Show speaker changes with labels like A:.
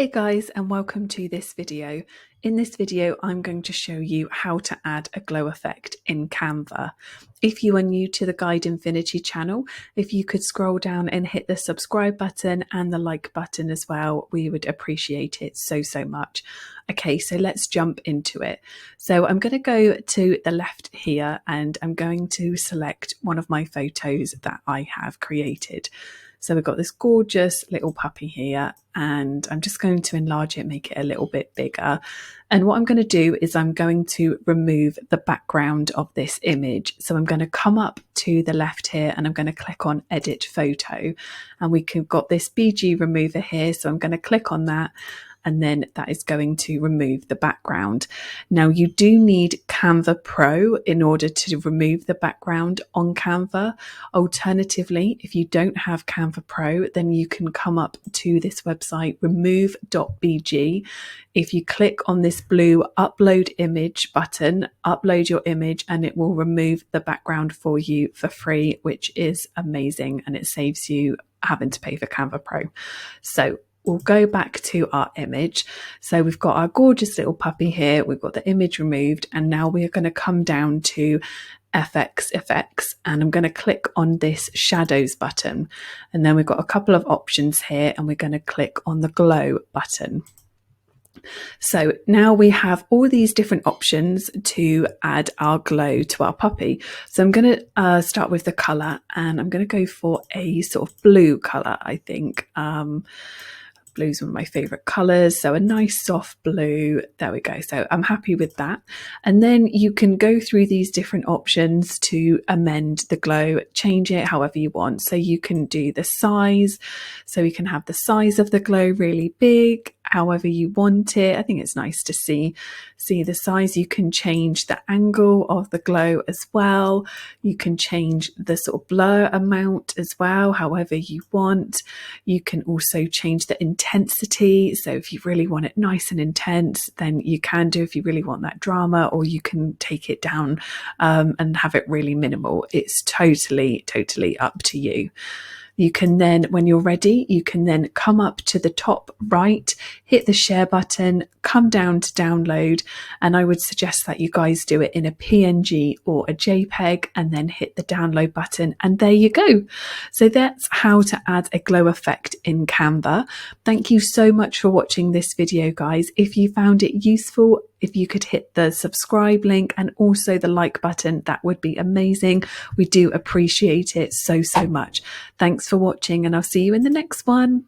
A: Hey guys, and welcome to this video. In this video, I'm going to show you how to add a glow effect in Canva. If you are new to the Guide Infinity channel, if you could scroll down and hit the subscribe button and the like button as well, we would appreciate it so much. Okay, so let's jump into it. So I'm going to go to the left here and I'm going to select one of my photos that I have created. So we've got this gorgeous little puppy here, and I'm just going to enlarge it, make it a little bit bigger. And what I'm going to do is I'm going to remove the background of this image. So I'm going to come up to the left here and I'm going to click on Edit Photo. And we've got this BG remover here. So I'm going to click on that. And then that is going to remove the background. Now you do need Canva Pro in order to remove the background on Canva. Alternatively, if you don't have Canva Pro, then you can come up to this website, remove.bg. If you click on this blue upload image button, upload your image and it will remove the background for you for free, which is amazing, and it saves you having to pay for Canva Pro. So we'll go back to our image. So we've got our gorgeous little puppy here. We've got the image removed, and now we are going to come down to FX effects, and I'm going to click on this shadows button. And then we've got a couple of options here, and we're going to click on the glow button. So now we have all these different options to add our glow to our puppy. So I'm going to start with the color, and I'm going to go for a sort of blue color, I think. Blue is one of my favorite colors, so a nice soft blue. There we go. So I'm happy with that. And then you can go through these different options to amend the glow, change it however you want. So you can do the size, so you can have the size of the glow really big, however you want it. I think it's nice to see the size. You can change the angle of the glow as well. You can change the sort of blur amount as well, however you want. You can also change the intensity. So if you really want it nice and intense, then you can do. If you really want that drama, or you can take it down and have it really minimal. It's totally up to you. You can then, when you're ready, you can then come up to the top right, hit the share button, come down to download, and I would suggest that you guys do it in a PNG or a JPEG, and then hit the download button, and there you go. So that's how to add a glow effect in Canva. Thank you so much for watching this video, guys. If you found it useful, if you could hit the subscribe link and also the like button, that would be amazing. We do appreciate it so much. Thanks for watching, and I'll see you in the next one.